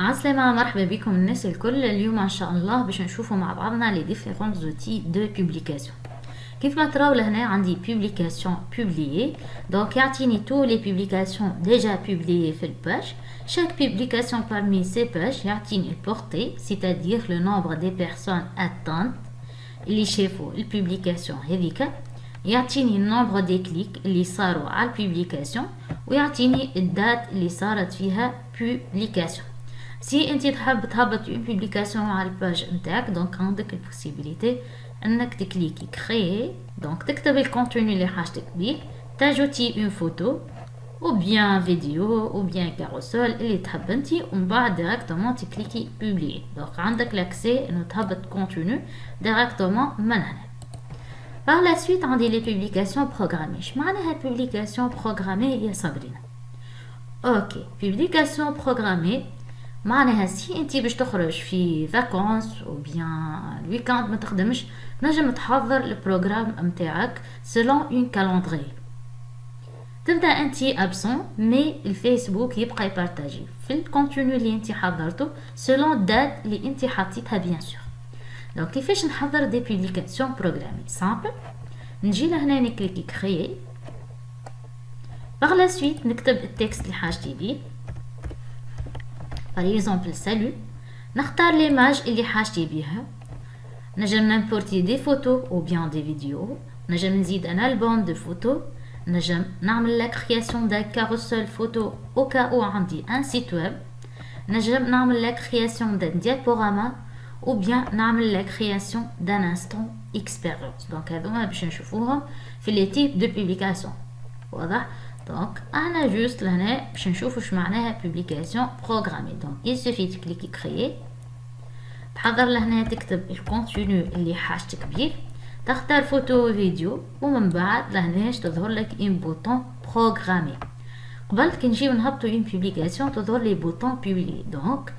عسلامة، مرحبا بكم الناس الكل. اليوم ان شاء الله باش نشوفوا مع بعضنا لي ديفيرون زوتي دو بوبليكاسيون. كيف ما تراو لهنا عندي بوبليكاسيون بوبليي، دونك يعطيني تو لي بوبليكاسيون ديجا بوبليي في الباج. chaque publication parmi ces pages يعطيني البورتي c'est-à-dire le nombre des personnes atteintes اللي شافوا البوبليكاسيون هذيك، يعطيني النومبر دي كليك اللي صاروا على البوبليكاسيون، ويعطيني الدات اللي صارت فيها بوبليكاسيون. سي انت تحب تهبط اون بوبليكاسيون على الباج نتاعك، دونك عندك البوسيبيليتي انك تكليكي كريي، دونك تكتب الكونتوني اللي حاجتك بيه، تاجوتي اون فوتو او بيان فيديو او بيان كاروسول اللي تحب انتي، ومن بعد ديريكتومون تكليكي بوبليي. دونك عندك لاكسي انه تهبط كونتوني ديريكتومون من هنا. Par la suite عندي les publications programmées. اش معناها publication programmée يا صابرينا؟ اوكي، publication programmée معناها سي انتي باش تخرج في فاكونس او بيان الويكاند ما تخدمش، نجم تحضر البروغرام نتاعك سيلون اون كالندري. تبدا انتي ابسون مي الفيسبوك يبقى يبارطاجي في الكونتوني اللي انتي حضرته سيلون دات اللي انتي حطيتها بيان سور. دونك كيفاش نحضر دي بوبليكاسيون بروغرامي؟ سامبل، نجي لهنا نكليكي كريي، باغ لا سويت نكتب التكست اللي حاجتي بيه، باغ اكزومبل سالو، نختار ليماج اللي حاجتي بيها، نجم نمبورتي دي فوتو او بيان دي فيديو، نجم نزيد ان البوم دو فوتو، نجم نعمل لا كرياسيون دا كاروسول فوتو او كا او عندي ان سيت ويب، نجم نعمل لا كرياسيون دا ديابوراما ou bien نعمل la création d'un instant expérience. donc هذوما باش نشوفوهم في les types de publication. واضح؟ donc انا جوست لهنا باش نشوفوا اش معناها publication programmée. donc il suffit تكليكي créer، تحضر لهنا تكتب الكونتوني اللي حاجتك بيه، تختار فوتو وفيديو، ومن بعد لهناش تظهر لك ان بوطون بروغرامي. قبل كي نجيو نهبطو اون publication تظهر لي بوطون publier، donc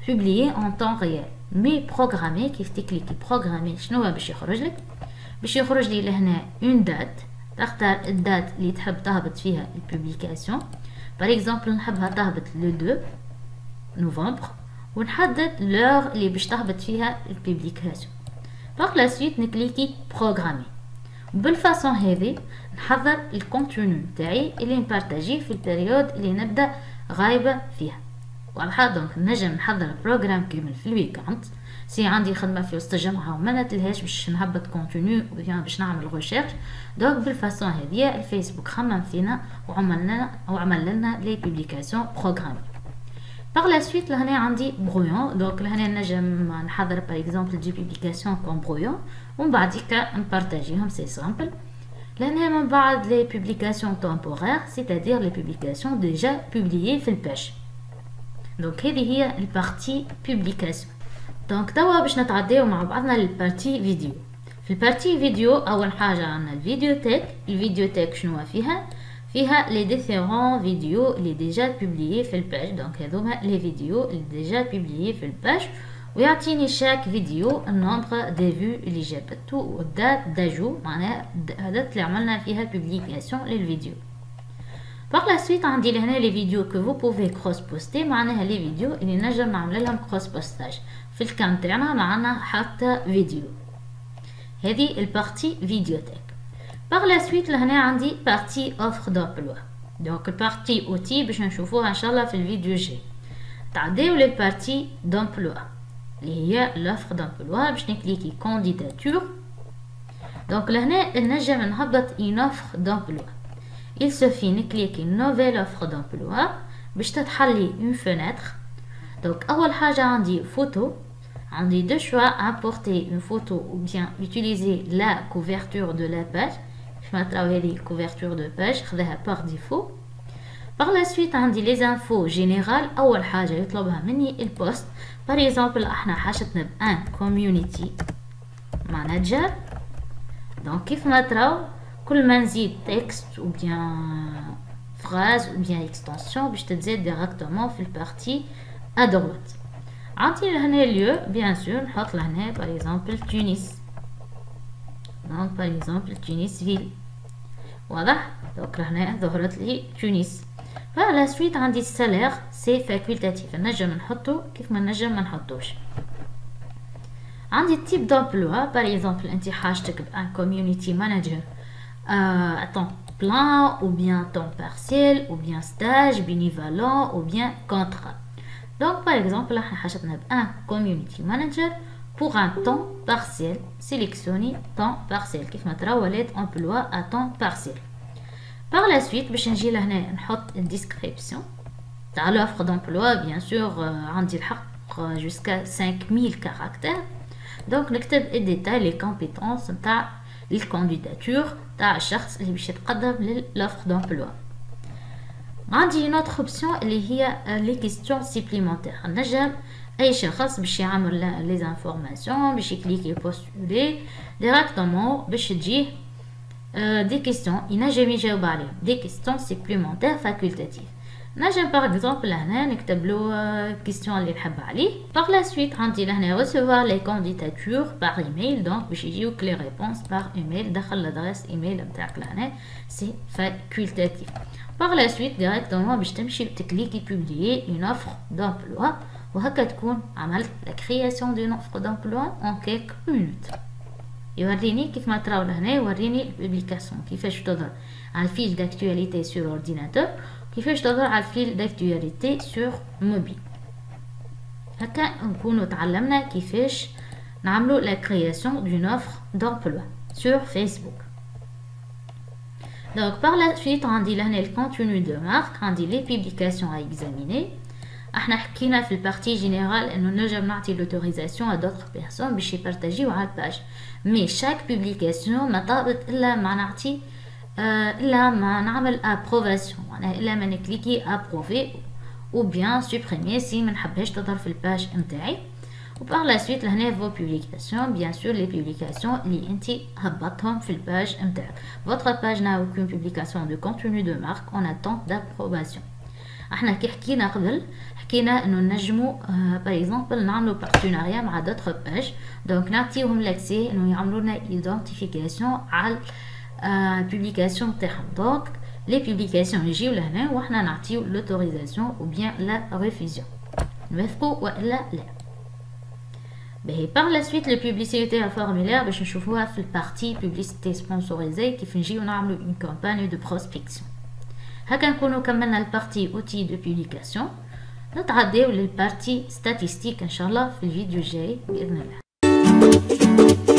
publier en temps réel. مي بروغرامي كيف تكليكي بروغرامي شنو باش يخرج لك؟ باش يخرج لي لهنا اون دات، تختار الدات اللي تحب تهبط فيها البوبليكاسيون. باغ اكزومبل نحبها تهبط لو 2 نوفمبر، ونحدد لور اللي باش تهبط فيها البوبليكاسيون. باغ لا سويت نكليكي بروغرامي. بالفاصون هذه نحضر الكونتوني تاعي اللي نبارطاجيه في البريود اللي نبدا غايبه فيها. واضحة؟ دونك نجم نحضر بروغرام كامل في الويكاند، سي عندي خدمة في وسط الجمعة وما نتلهاش باش نهبط كونتوني باش نعمل ريشيرش، دونك بالفاصون هذه الفيسبوك خمم فينا وعمل لنا لي بوبليكاسيون بروغرامي. باغ لا سويت لهنا عندي برويون، دونك لهنا نجم نحضر باغ اكزومبل دي بوبليكاسيون كوم برويون، ومن بعديك نبارطاجيهم سي سامبل. لهنا من بعد لي بوبليكاسيون تومبورير سيتادير لي بوبليكاسيون ديجا بوبليي في الباج. دونك هذه هي البارتي بوبليكاسيون. دونك توا باش نتعداو مع بعضنا للبارتي فيديو. في البارتي فيديو اول حاجه عندنا الفيديوتيك. الفيديوتيك شنو فيها لي ديفيرون فيديو اللي ديجا بوبليي في الباج، دونك هذوما لي فيديو اللي ديجا بوبليي في الباج، ويعطيني شاك فيديو النومبر دي فيو اللي جابته والدات داجو، معناها الدات اللي عملنا فيها بوبليكاسيون للفيديو. Par la suite عندي لهنا les vidéos que vous pouvez cross poster، معناها les vidéos اللي نجم نعمل لهم cross postage. في الكان تاعنا معنا حتى فيديو. هذه البارتي فيديوتيك. Par la suite لهنا عندي بارتي offre d'emploi. donc البارتي اوتي باش نشوفوها ان شاء الله في الفيديو الجاي. تعديو للبارتي d'emploi اللي هي l'offre d'emploi، باش نكليكي candidature. donc لهنا نجم نهبط une offre d'emploi. il suffit نكليكي nouvelle offre d'emploi باش تتحلي une fenêtre. donc اول حاجه عندي فوتو، عندي deux choix: importer une photo ou bien utiliser la couverture de la page. كما تراو هذه couverture de page خذها par défaut. par la suite عندي les infos générales. اول حاجه يطلبها مني البوست، par exemple احنا حاجتنا بان community manager. donc كيف ما تراو كل ما نزيد تكست او بيان فراز او بيان اكستنسيون باش تتزاد ديريكتومون في البارتي ادروات. عندي لهنا ليو بيان سور نحط لهنا باغ اكزومبل تونس، دونك باغ اكزومبل تونس فيل. واضح؟ دونك لهنا ظهرت لي تونس. Par la suite عندي السالير سي فاكولتاتيف، نجم نحطو كيف ما نجم ما نحطوش. عندي التيب دامبلوا باغ اكزومبل انت حاجتك بان كوميونيتي مانجر à temps plein ou bien temps partiel ou bien stage bénévolat ou bien contrat. Donc par exemple là حاجتنا بان community manager pour un temps partiel. Sélectionnez temps partiel كيف ما تراو ولات emploi à temps partiel. Par la suite باش نجي لهنا نحط description تاع l'offre d'emploi bien sûr عندي الحق jusqu'à 5000 caractères. Donc نكتب الديتاي les compétences نتاع الكانديداتور تاع الشخص اللي باش يتقدم للoffre d'emploi. عندي une autre option اللي هي les questions supplémentaires. نجم اي شخص باش يعمل les informations باش يكليكي postuler directement باش تجيه des questions ينجم يجاوب عليهم des questions supplémentaires facultatives. نجم par exemple لهنا نكتب له question اللي نحب عليه. par la suite عندي لهنا recevoir les candidatures par email donc باش يجيوك les réponses par email. دخل l'adresse email نتاعك لهنا c'est facultatif. par la suite directement باش تمشي تكليكي publier une offre d'emploi وهكا تكون عملت la création d'une offre d'emploi en quelques minutes. يوريني كيف ما تراو لهنا يوريني البوبليكاسيون كيفاش تظهر على الفيل d'actualité sur ordinateur كيفاش تظهر على الفيل d'actualité sur موبيل. هكا نكونوا تعلمنا كيفاش نعملوا la création d'une offre d'emploi sur Facebook. Donc par la suite عندي لهنا le contenu de marque عندي les publications à examiner. احنا حكينا في البارتي جينيرال انه نجم نعطي لوتوريزاسيون ا دوطخ بيرسون باش يبارطاجيو على الباج مي شاك بوبليكاسيون ما طابت الا ما نعطي الا ما نعمل ابروفاسيون معناها الا ما نكليكي ابروفي او بيان سوبريمي سي ما نحبهاش تظهر في الباج نتاعي. وبار لا سويت لهنا فو بوبليكاسيون بيان سور لي بوبليكاسيون اللي انت هبطهم في الباج نتاعك. votre page n'a aucune publication de contenu de marque en attente d'approbation. احنا كي حكينا قبل حكينا انه نجمو باغ اكزومبل نعملو بارتناريا مع دوطخ باج دونك نعطيوهم لاكسي انه يعملوا لنا ايدنتيفيكاسيون على البوبليكاسيون تاعهم. دونك لي بوبليكاسيون يجيو لهنا وحنا نعطيو لوتوريزاسيون او بيان لا ريفيزيون نوافقوا والا لا. باهي باغ لا سويت لي بوبليسيتي فورمولير باش نشوفوها في البارتي بوبليسيتي سبونسوريزي كيف نجيو نعملو اون كامباني دو بروسبكسيون. هكا نكونوا كملنا البارتي اوتي دو بوبليكاسيون. نتعداو للبارتي ستاتيستيك ان شاء الله في الفيديو الجاي باذن الله.